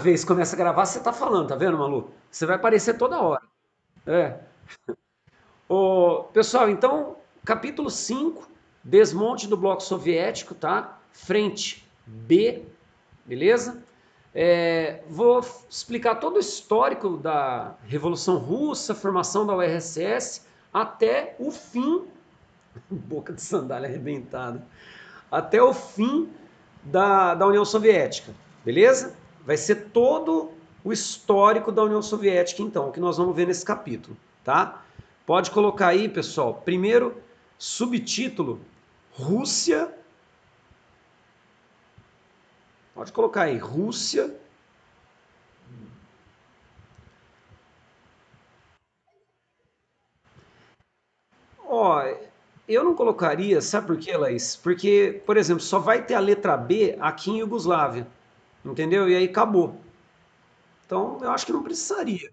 vez começa a gravar, você tá falando, tá vendo, Malu? Você vai aparecer toda hora. É. Pessoal, então, capítulo 5, desmonte do bloco soviético, tá? Frente B, beleza? Vou explicar todo o histórico da Revolução Russa, formação da URSS, até o fim, boca de sandália arrebentada, até o fim da União Soviética, beleza? Vai ser todo o histórico da União Soviética, então, que nós vamos ver nesse capítulo, tá? Pode colocar aí, pessoal, primeiro subtítulo: Rússia. Pode colocar aí, Rússia. Ó, eu não colocaria, sabe por quê, Laís? Porque, por exemplo, só vai ter a letra B aqui em Iugoslávia, entendeu? E aí acabou. Então, eu acho que não precisaria.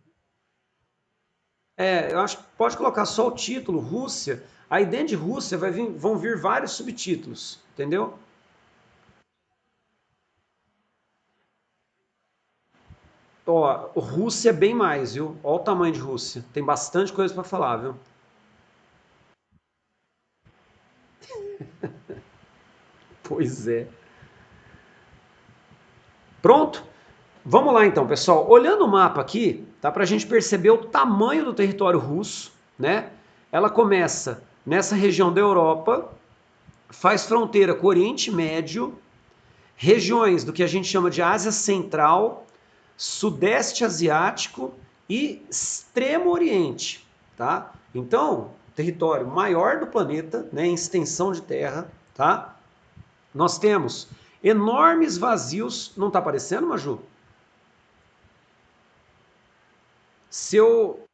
Eu acho que pode colocar só o título, Rússia. Aí dentro de Rússia vão vir vários subtítulos, entendeu? Ó, Rússia é bem mais, viu? Olha o tamanho de Rússia. Tem bastante coisa para falar, viu? Pois é. Pronto? Vamos lá então, pessoal. Olhando o mapa aqui, tá para a gente perceber o tamanho do território russo, né? Ela começa nessa região da Europa, faz fronteira com o Oriente Médio, regiões do que a gente chama de Ásia Central, Sudeste Asiático e Extremo Oriente, tá? Então, território maior do planeta, né, em extensão de terra, tá? Nós temos enormes vazios, não está aparecendo, Maju? Se eu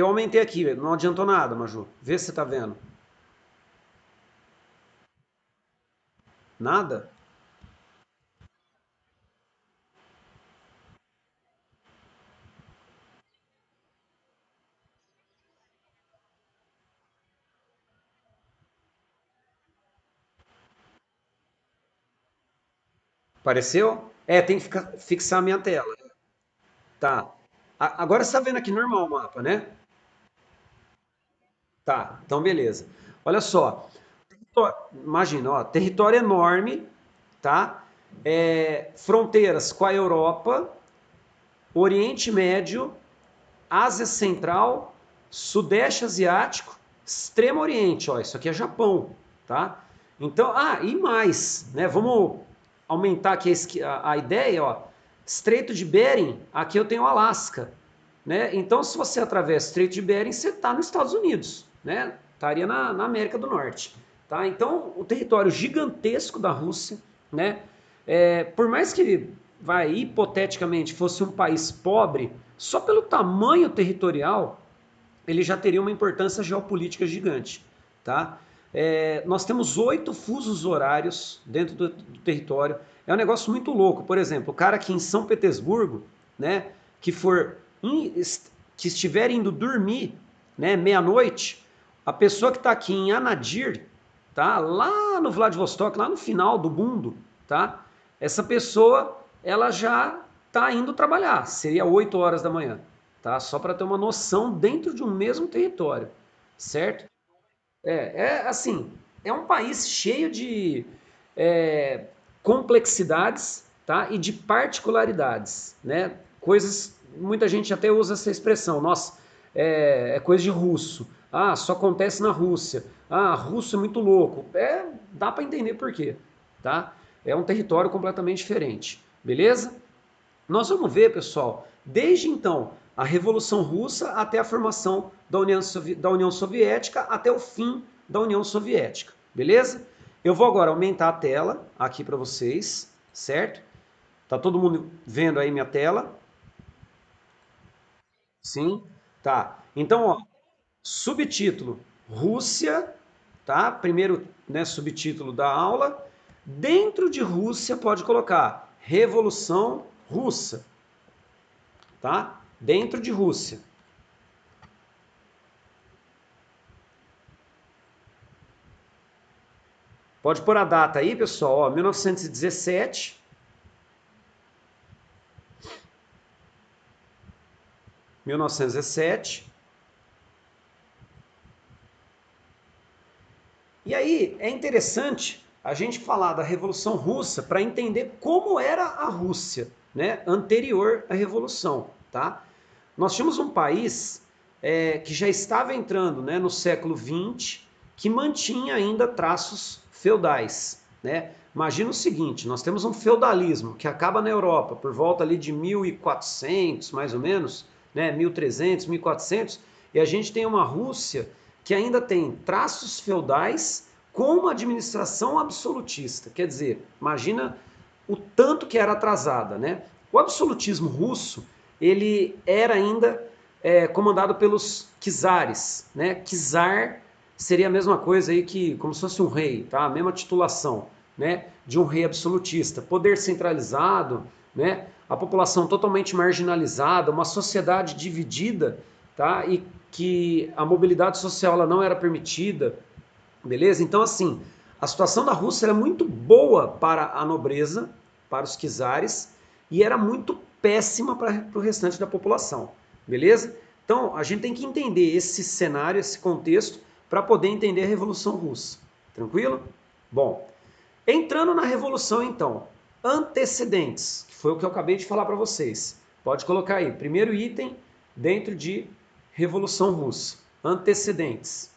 aumentei aqui, não adiantou nada, Maju. Vê se você está vendo. Nada? Apareceu? Tem que fixar a minha tela. Tá. Agora você está vendo aqui normal o mapa, né? Tá, então beleza. Olha só, imagina, ó, território enorme, tá? Fronteiras com a Europa, Oriente Médio, Ásia Central, Sudeste Asiático, Extremo Oriente, ó, isso aqui é Japão, tá? Então, e mais, né? Vamos aumentar aqui a ideia, ó. Estreito de Bering, aqui eu tenho Alasca, né? Então, se você atravessa o Estreito de Bering, você está nos Estados Unidos, né? Estaria na América do Norte, tá? Então, o território gigantesco da Rússia, né? Por mais que, vai, hipoteticamente, fosse um país pobre, só pelo tamanho territorial, ele já teria uma importância geopolítica gigante, tá? Nós temos 8 fusos horários dentro do território. É um negócio muito louco. Por exemplo, o cara aqui em São Petersburgo, né, que for que estiver indo dormir, né, meia-noite, a pessoa que está aqui em Anadir, tá, lá no Vladivostok, lá no final do mundo, tá, essa pessoa ela já está indo trabalhar. Seria 8 horas da manhã, tá? Só para ter uma noção dentro de um mesmo território, certo? Assim, é um país cheio de é, complexidades, tá? E de particularidades, né? Coisas, muita gente até usa essa expressão, nossa, é coisa de russo. Ah, só acontece na Rússia. Ah, russo é muito louco. Dá para entender por quê, tá? É um território completamente diferente, beleza? Nós vamos ver, pessoal, desde então, a Revolução Russa até a formação da União Soviética, até o fim da União Soviética, beleza? Eu vou agora aumentar a tela aqui para vocês, certo? Tá todo mundo vendo aí minha tela? Sim? Tá. Então, ó, subtítulo: Rússia, tá? Primeiro, né, subtítulo da aula. Dentro de Rússia pode colocar Revolução Russa, tá? Dentro de Rússia. Pode pôr a data aí, pessoal, ó, 1917, 1917. E aí é interessante a gente falar da Revolução Russa para entender como era a Rússia, né, anterior à Revolução, tá? Nós tínhamos um país que já estava entrando, né, no século XX, que mantinha ainda traços feudais, né? Imagina o seguinte, nós temos um feudalismo que acaba na Europa por volta ali de 1400, mais ou menos, né, 1300, 1400, e a gente tem uma Rússia que ainda tem traços feudais com uma administração absolutista. Quer dizer, imagina o tanto que era atrasada, né? O absolutismo russo, ele era ainda comandado pelos czares, né? Czar seria a mesma coisa aí que, como se fosse um rei, tá? A mesma titulação, né? De um rei absolutista. Poder centralizado, né? A população totalmente marginalizada, uma sociedade dividida, tá? E que a mobilidade social ela não era permitida, beleza? Então, assim, a situação da Rússia era muito boa para a nobreza, para os czares, e era muito péssima para o restante da população, beleza? Então, a gente tem que entender esse cenário, esse contexto, para poder entender a Revolução Russa, tranquilo? Bom, entrando na Revolução, então, antecedentes, que foi o que eu acabei de falar para vocês. Pode colocar aí, primeiro item dentro de Revolução Russa, antecedentes.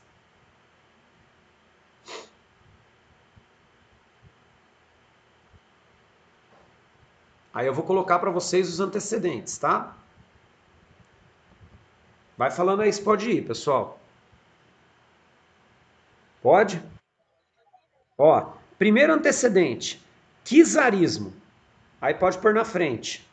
Aí eu vou colocar para vocês os antecedentes, tá? Vai falando aí se pode ir, pessoal. Pode? Ó, primeiro antecedente, czarismo. Aí pode pôr na frente.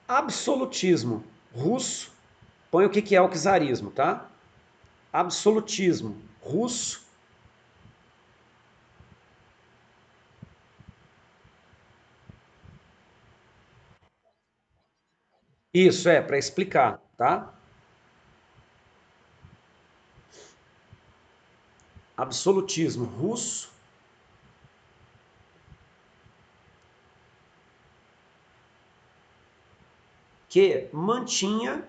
Absolutismo russo. Põe o que é o czarismo, tá? Absolutismo russo. Isso é para explicar, tá? Absolutismo russo que mantinha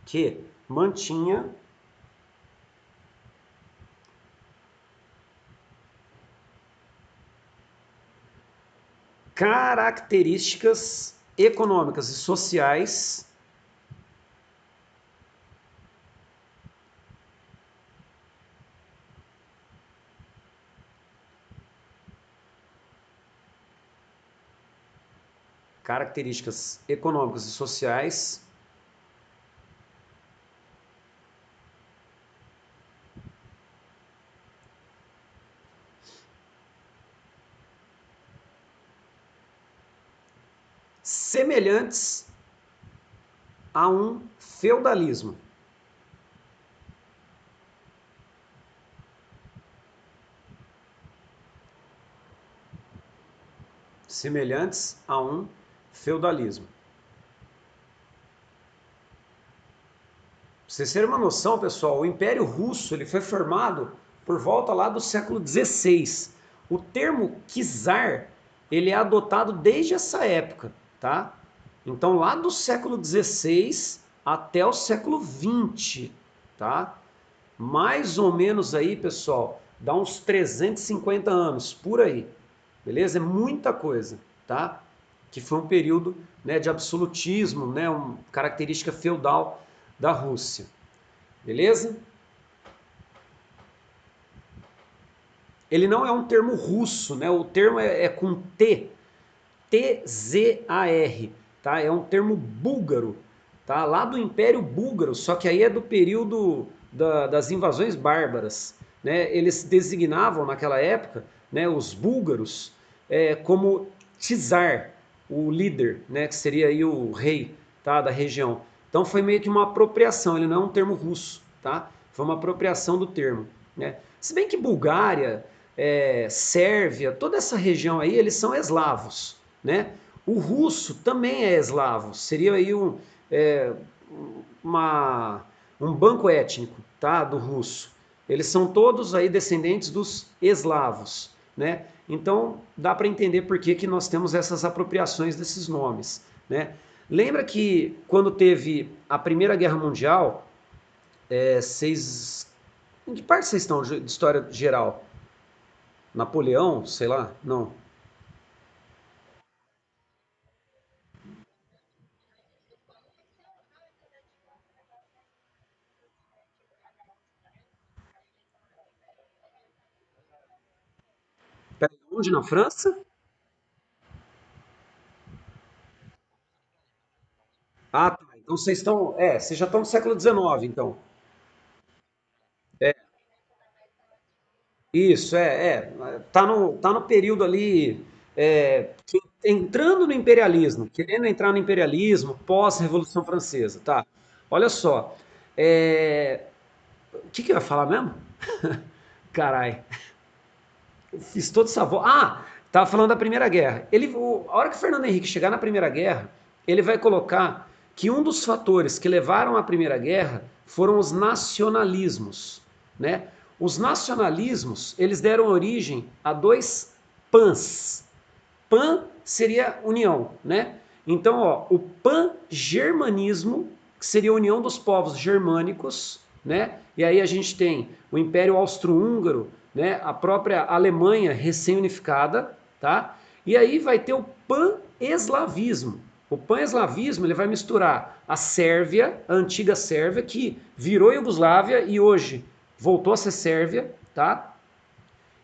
que mantinha características econômicas e sociais características econômicas e sociais semelhantes a um feudalismo. Semelhantes a um feudalismo. Pra vocês terem uma noção, pessoal, o Império Russo ele foi formado por volta lá do século XVI. O termo czar ele é adotado desde essa época, tá? Então lá do século XVI até o século XX, tá? Mais ou menos aí, pessoal, dá uns 350 anos, por aí. Beleza? É muita coisa, tá? Que foi um período, né, de absolutismo, né, uma característica feudal da Rússia. Beleza? Ele não é um termo russo, né? O termo é com T, T-Z-A-R, tá? É um termo búlgaro, tá? Lá do Império Búlgaro, só que aí é do período das invasões bárbaras, né? Eles designavam naquela época, né, os búlgaros como czar, o líder, né, que seria aí o rei, tá, da região. Então foi meio que uma apropriação, ele não é um termo russo, tá? Foi uma apropriação do termo. né? Se bem que Bulgária, Sérvia, toda essa região aí, eles são eslavos, né? O russo também é eslavo, seria aí é, uma, um banco étnico, tá? Do russo. Eles são todos aí descendentes dos eslavos, né? Então dá para entender por que, que nós temos essas apropriações desses nomes, né? Lembra que quando teve a Primeira Guerra Mundial, vocês. Em que parte vocês estão de história geral? Napoleão, sei lá? Não. Peraí, onde na França? Ah, tá. Então vocês estão. Vocês já estão no século XIX, então. É, isso, tá no período ali, entrando no imperialismo, querendo entrar no imperialismo pós-Revolução Francesa, tá? Olha só, o que que eu ia falar mesmo? Carai, eu fiz todo essa voz. Ah, tava falando da Primeira Guerra. A hora que o Fernando Henrique chegar na Primeira Guerra, ele vai colocar que um dos fatores que levaram à Primeira Guerra foram os nacionalismos, né? Os nacionalismos, eles deram origem a dois PANs. PAN seria união, né? Então, ó, o pan-germanismo, que seria a união dos povos germânicos, né? E aí a gente tem o Império Austro-Húngaro, né? A própria Alemanha recém-unificada, tá? E aí vai ter o pan-eslavismo. O pan-eslavismo ele vai misturar a Sérvia, a antiga Sérvia, que virou Iugoslávia e hoje voltou a ser Sérvia, tá?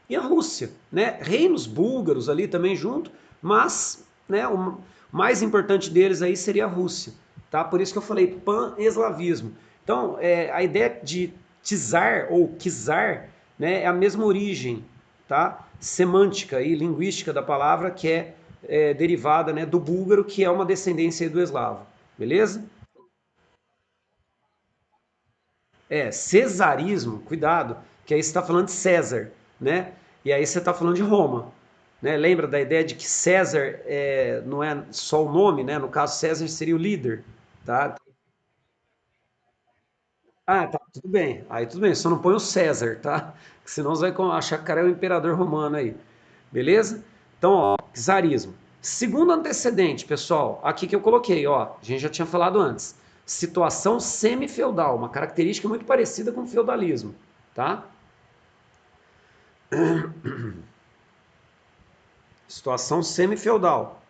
E a Rússia, né? Reinos búlgaros ali também junto, mas, né, o mais importante deles aí seria a Rússia, tá? Por isso que eu falei pan-eslavismo. Então, a ideia de czar ou czar, né, é a mesma origem, tá? Semântica e linguística da palavra que derivada, né, do búlgaro, que é uma descendência do eslavo, beleza? Cesarismo, cuidado, que aí você está falando de César, né? E aí você está falando de Roma, né? Lembra da ideia de que César não é só o nome, né? No caso, César seria o líder, tá? Ah, tá, tudo bem. Aí tudo bem, só não põe o César, tá? Senão você vai achar que o cara é o imperador romano aí, beleza? Então, ó, czarismo. Segundo antecedente, pessoal, aqui que eu coloquei, ó, a gente já tinha falado antes. Situação semi-feudal, uma característica muito parecida com o feudalismo, tá? Situação semi-feudal.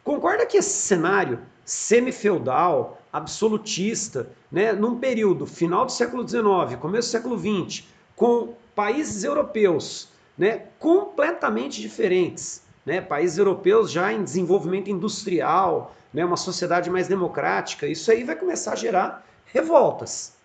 Concorda que esse cenário semi-feudal, absolutista, né, num período final do século XIX, começo do século XX, com países europeus, né, completamente diferentes, né, países europeus já em desenvolvimento industrial, né, uma sociedade mais democrática, isso aí vai começar a gerar revoltas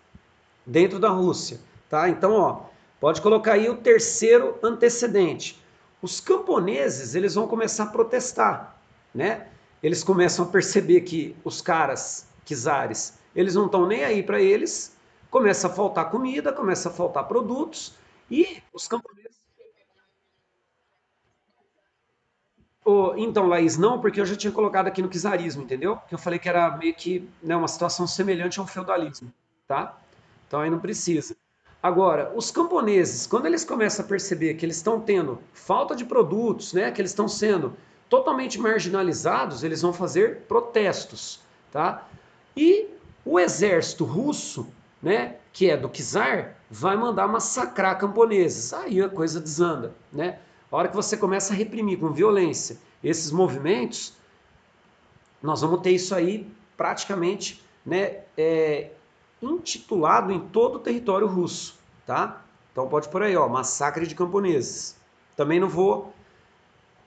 dentro da Rússia, tá? Então, ó, pode colocar aí o terceiro antecedente. Os camponeses, eles vão começar a protestar, né? Eles começam a perceber que os caras, czares, eles não estão nem aí para eles, começa a faltar comida, começa a faltar produtos e os camponeses. Então, Laís, não, porque eu já tinha colocado aqui no czarismo, entendeu? Que eu falei que era meio que, né, uma situação semelhante ao feudalismo, tá? Então aí não precisa. Agora, os camponeses, quando eles começam a perceber que eles estão tendo falta de produtos, né, que eles estão sendo totalmente marginalizados, eles vão fazer protestos, tá? E o exército russo, né, que é do czar, vai mandar massacrar camponeses. Aí a coisa desanda, né? A hora que você começa a reprimir com violência esses movimentos, nós vamos ter isso aí praticamente, né, intitulado em todo o território russo, tá? Então pode por aí, ó, massacre de camponeses. Também não vou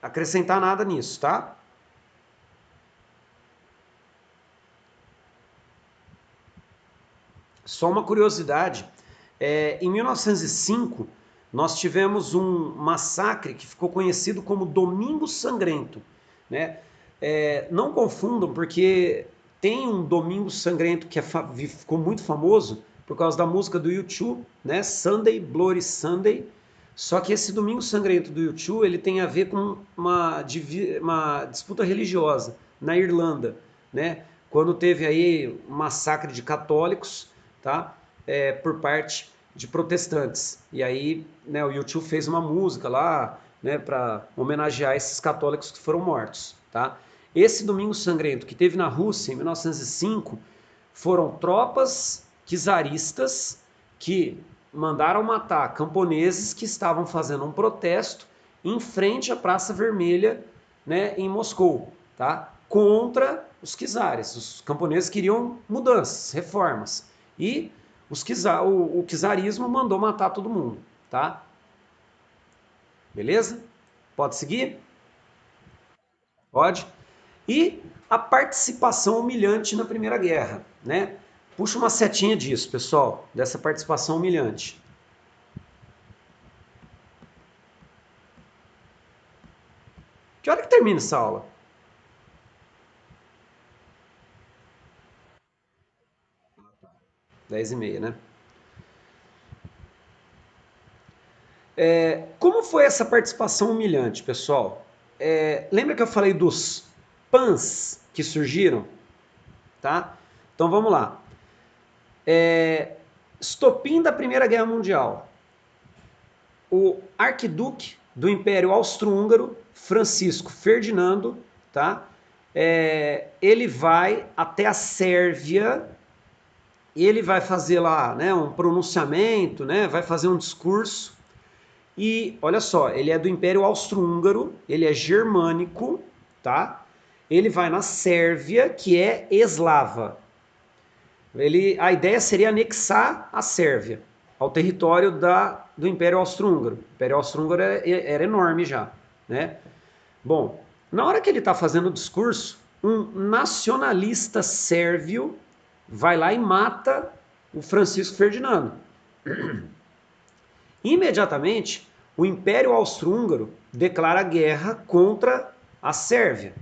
acrescentar nada nisso, tá? Só uma curiosidade, em 1905 nós tivemos um massacre que ficou conhecido como Domingo Sangrento, né? Não confundam, porque tem um Domingo Sangrento que ficou muito famoso, por causa da música do U2, né? Sunday, Bloody Sunday. Só que esse Domingo Sangrento do U2, ele tem a ver com uma disputa religiosa na Irlanda, né? Quando teve aí um massacre de católicos, tá? Por parte de protestantes. E aí, né, o U2 fez uma música lá, né, para homenagear esses católicos que foram mortos, tá? Esse Domingo Sangrento que teve na Rússia em 1905 foram tropas czaristas que mandaram matar camponeses que estavam fazendo um protesto em frente à Praça Vermelha, né, em Moscou, tá? Contra os czares. Os camponeses queriam mudanças, reformas. E o czarismo mandou matar todo mundo, tá? Beleza? Pode seguir? Pode. E a participação humilhante na Primeira Guerra, né? Puxa uma setinha disso, pessoal, dessa participação humilhante. Que hora que termina essa aula? 10h30, né? Como foi essa participação humilhante, pessoal? Lembra que eu falei dos PANs que surgiram? Tá? Então vamos lá. Estopim da Primeira Guerra Mundial. O arquiduque do Império Austro-Húngaro, Francisco Ferdinando, tá? Ele vai até a Sérvia, ele vai fazer lá, né, um pronunciamento, né, vai fazer um discurso. E olha só, ele é do Império Austro-Húngaro, ele é germânico, tá? Ele vai na Sérvia, que é eslava. A ideia seria anexar a Sérvia ao território do Império Austro-Húngaro. O Império Austro-Húngaro era enorme já, né? Bom, na hora que ele está fazendo o discurso, um nacionalista sérvio vai lá e mata o Francisco Ferdinando. Imediatamente, o Império Austro-Húngaro declara guerra contra a Sérvia.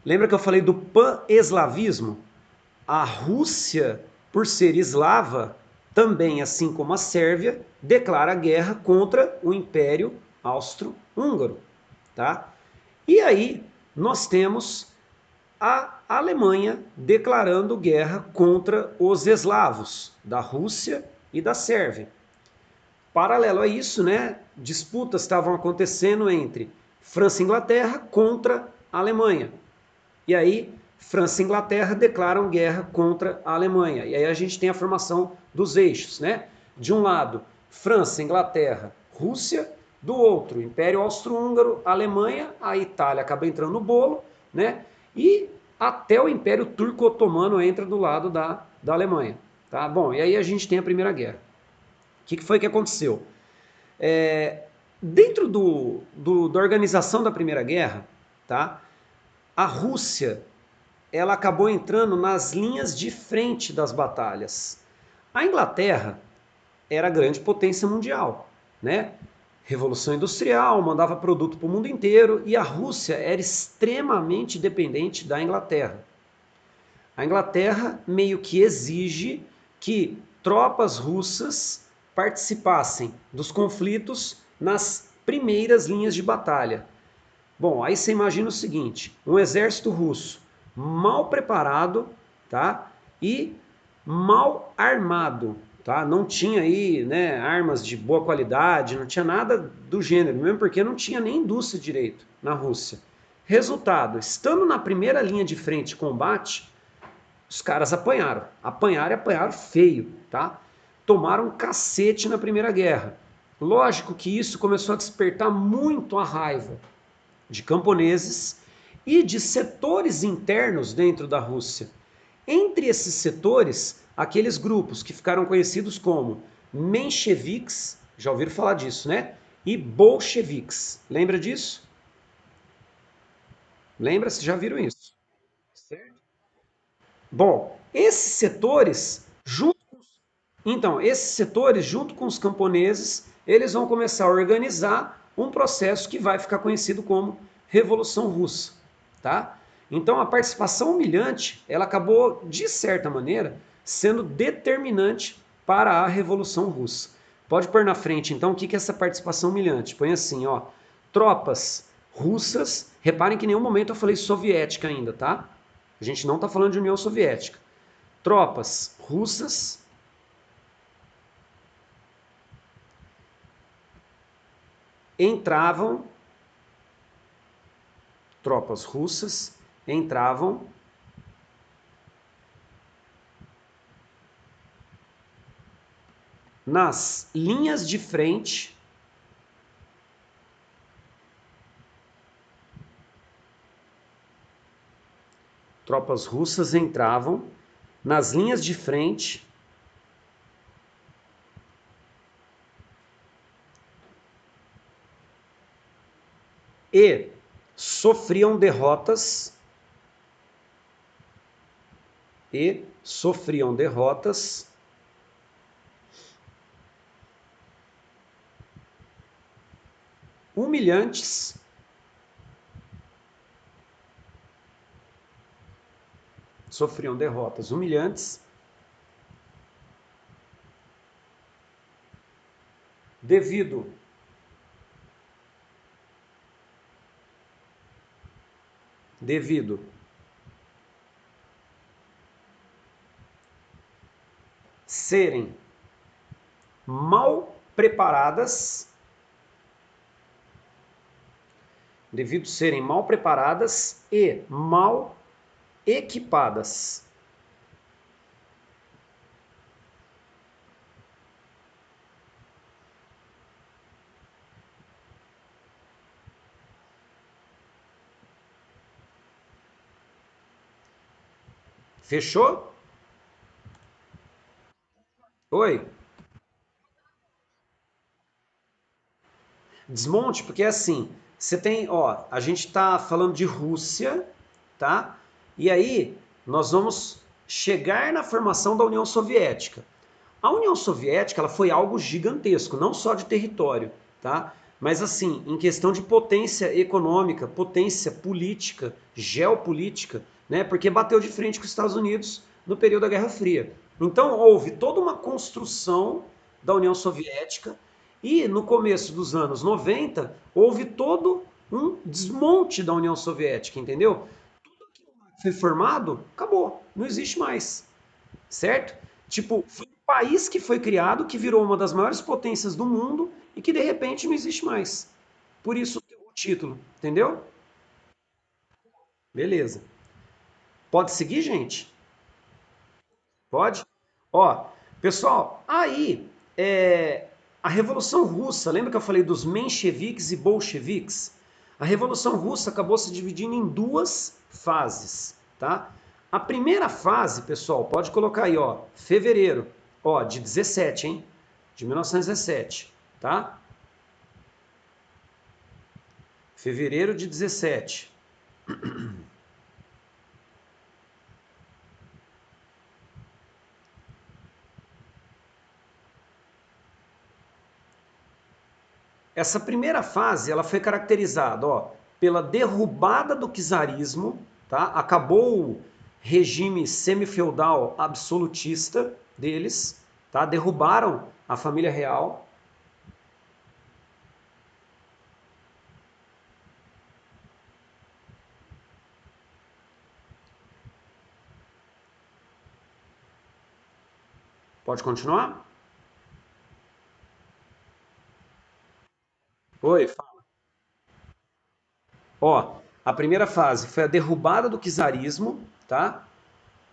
Lembra que eu falei do pan-eslavismo? A Rússia, por ser eslava, também, assim como a Sérvia, declara guerra contra o Império Austro-Húngaro, tá? E aí nós temos a Alemanha declarando guerra contra os eslavos da Rússia e da Sérvia. Paralelo a isso, né, disputas estavam acontecendo entre França e Inglaterra contra a Alemanha. E aí França e Inglaterra declaram guerra contra a Alemanha. E aí a gente tem a formação dos eixos, né? De um lado, França, Inglaterra, Rússia, do outro, Império Austro-Húngaro, Alemanha, a Itália acaba entrando no bolo, né? E até o Império Turco-Otomano entra do lado da Alemanha, tá? Bom, e aí a gente tem a Primeira Guerra. O que foi que aconteceu? Dentro da organização da Primeira Guerra, tá? A Rússia ela acabou entrando nas linhas de frente das batalhas. A Inglaterra era a grande potência mundial, né? Revolução Industrial, mandava produto para o mundo inteiro e a Rússia era extremamente dependente da Inglaterra. A Inglaterra meio que exige que tropas russas participassem dos conflitos nas primeiras linhas de batalha. Bom, aí você imagina o seguinte, um exército russo mal preparado, tá? E mal armado, tá? Não tinha aí, né, armas de boa qualidade, não tinha nada do gênero, mesmo porque não tinha nem indústria direito na Rússia. Resultado, estando na primeira linha de frente de combate, os caras apanharam, apanharam e apanharam feio, tá? Tomaram um cacete na Primeira Guerra. Lógico que isso começou a despertar muito a raiva de camponeses e de setores internos dentro da Rússia. Entre esses setores, aqueles grupos que ficaram conhecidos como mencheviques, já ouviram falar disso, né? E bolcheviques. Lembra disso? Lembra? Vocês já viram isso? Certo? Bom, esses setores, junto com os camponeses, eles vão começar a organizar um processo que vai ficar conhecido como Revolução Russa, tá? Então a participação humilhante, ela acabou, de certa maneira, sendo determinante para a Revolução Russa. Pode pôr na frente, então, o que é essa participação humilhante? Põe assim, ó, tropas russas, reparem que em nenhum momento eu falei soviética ainda, tá? A gente não está falando de União Soviética. Tropas russas entravam, tropas russas entravam nas linhas de frente tropas russas entravam nas linhas de frente e sofriam derrotas humilhantes devido serem mal preparadas, e mal equipadas. Fechou? Oi? Desmonte, porque é assim, você tem, ó, a gente está falando de Rússia, tá? E aí nós vamos chegar na formação da União Soviética. A União Soviética, ela foi algo gigantesco, não só de território, tá? Mas assim, em questão de potência econômica, potência política, geopolítica, né? Porque bateu de frente com os Estados Unidos no período da Guerra Fria. Então houve toda uma construção da União Soviética e no começo dos anos 90 houve todo um desmonte da União Soviética, entendeu? Tudo aquilo que foi formado, acabou, não existe mais, certo? Tipo, foi um país que foi criado, que virou uma das maiores potências do mundo e que de repente não existe mais. Por isso o título, entendeu? Beleza. Pode seguir, gente? Pode? Ó, pessoal, aí a Revolução Russa, lembra que eu falei dos mencheviques e bolcheviques? A Revolução Russa acabou se dividindo em duas fases, tá? A primeira fase, pessoal, pode colocar aí, ó, fevereiro, ó, de 17, hein? De 1917, tá? Fevereiro de 17. Essa primeira fase ela foi caracterizada, ó, pela derrubada do czarismo, tá? Acabou o regime semifeudal absolutista deles, tá? Derrubaram a família real. Pode continuar? Oi, fala. Ó, a primeira fase foi a derrubada do czarismo, tá?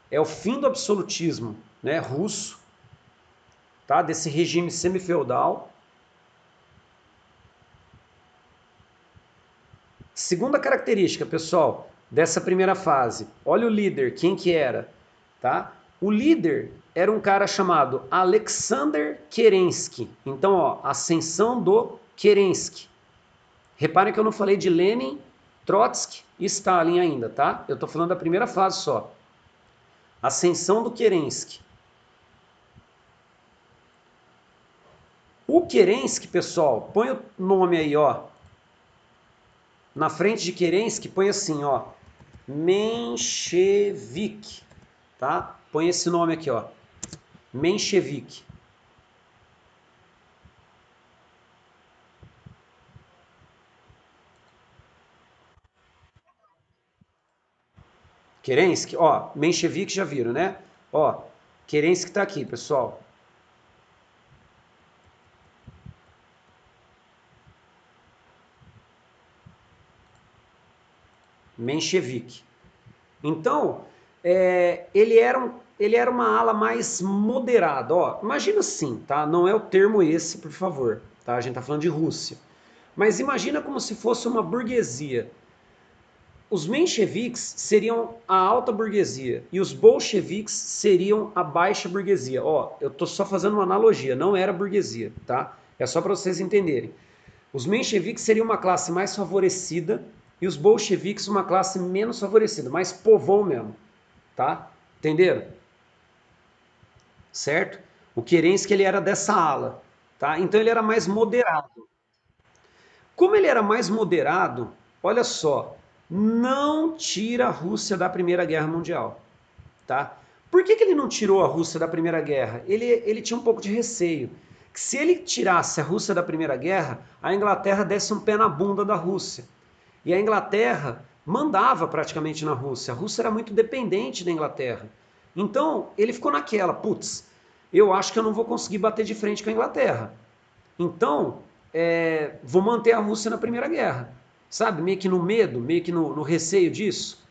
É o fim do absolutismo, né, russo, tá? Desse regime semifeudal. Segunda característica, pessoal, dessa primeira fase. Olha o líder, quem que era, tá? O líder era um cara chamado Alexander Kerensky. Então, ó, ascensão do Kerensky. Reparem que eu não falei de Lenin, Trotsky e Stalin ainda, tá? Eu tô falando da primeira fase só. Ascensão do Kerensky. O Kerensky, pessoal, põe o nome aí, ó. Na frente de Kerensky, põe assim, ó. Menshevik, tá? Põe esse nome aqui, ó. Menchevique. Kerensky, ó, Menchevique já viram, né? Ó, Kerensky tá aqui, pessoal. Menchevique. Então, ele era uma ala mais moderada. Ó, imagina assim, tá? Não é o termo esse, por favor. Tá? A gente tá falando de Rússia. Mas imagina como se fosse uma burguesia. Os mencheviques seriam a alta burguesia e os bolcheviques seriam a baixa burguesia. Ó, eu tô só fazendo uma analogia, não era burguesia, tá? É só para vocês entenderem. Os mencheviques seriam uma classe mais favorecida e os bolcheviques uma classe menos favorecida, mais povão mesmo, tá? Entenderam? Certo? O Kerensky ele era dessa ala, tá? Então ele era mais moderado. Como ele era mais moderado, olha só, não tira a Rússia da Primeira Guerra Mundial, tá? Por que ele não tirou a Rússia da Primeira Guerra? Ele tinha um pouco de receio. Que se ele tirasse a Rússia da Primeira Guerra, a Inglaterra desse um pé na bunda da Rússia. E a Inglaterra mandava praticamente na Rússia. A Rússia era muito dependente da Inglaterra. Então, ele ficou naquela, putz, eu acho que eu não vou conseguir bater de frente com a Inglaterra. Então, vou manter a Rússia na Primeira Guerra. Sabe? Meio que no medo, meio que no receio disso.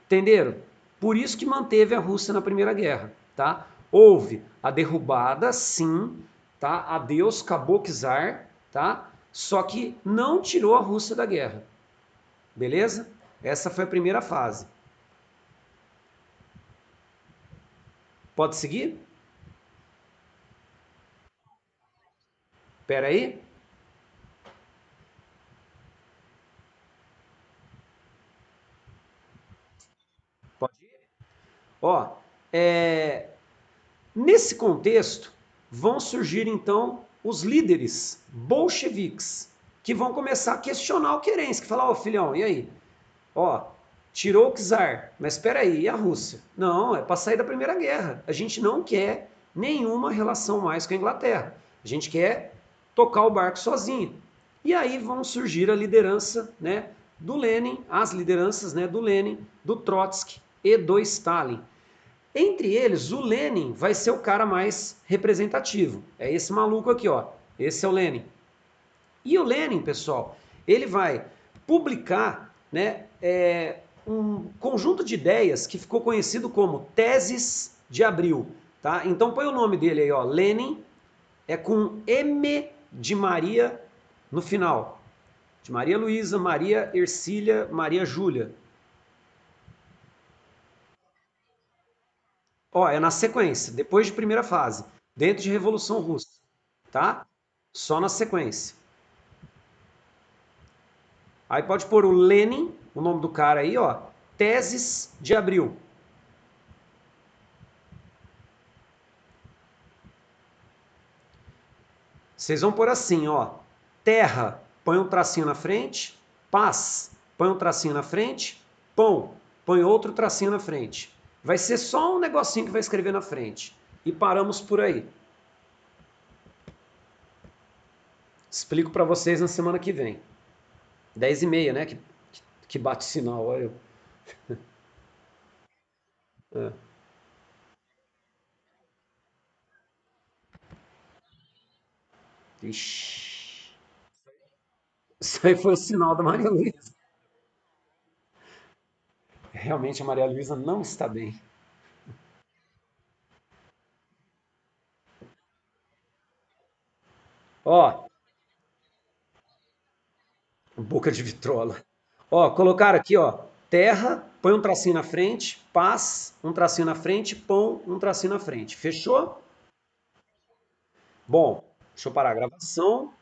Entenderam? Por isso que manteve a Rússia na Primeira Guerra, tá? Houve a derrubada, sim, tá? Adeus, acabou czar, tá? Só que não tirou a Rússia da guerra, beleza? Essa foi a primeira fase. Pode seguir? Espera aí. Pode ir? Ó, é, nesse contexto, vão surgir então os líderes bolcheviques, que vão começar a questionar o Kerensky, falar, ó oh, filhão, e aí? Ó, tirou o czar, mas espera aí, e a Rússia? Não, é para sair da Primeira Guerra. A gente não quer nenhuma relação mais com a Inglaterra. A gente quer tocar o barco sozinho. E aí vão surgir a liderança, né, do Lenin, as lideranças, né, do Lenin, do Trotsky e do Stalin. Entre eles, o Lenin vai ser o cara mais representativo. É esse maluco aqui, ó. Esse é o Lenin. E o Lenin, pessoal, ele vai publicar, né, um conjunto de ideias que ficou conhecido como Teses de Abril. Tá? Então põe o nome dele aí, ó. Lenin é com M de Maria no final. De Maria Luísa, Maria Ercília, Maria Júlia. Ó, é na sequência, depois de primeira fase, dentro de Revolução Russa, tá? Só na sequência. Aí pode pôr o Lenin, o nome do cara aí, ó, Teses de Abril. Vocês vão pôr assim, ó, terra, põe um tracinho na frente, paz, põe um tracinho na frente, pão, põe outro tracinho na frente. Vai ser só um negocinho que vai escrever na frente. E paramos por aí. Explico para vocês na semana que vem. 10h30, né? Que bate sinal, olha eu. É. Ixi. Isso aí foi o sinal da Maria Luísa. Realmente a Maria Luísa não está bem. Ó, boca de vitrola. Ó, colocaram aqui, ó, terra, põe um tracinho na frente, paz, um tracinho na frente, pão, um tracinho na frente. Fechou? Bom, deixa eu parar a gravação.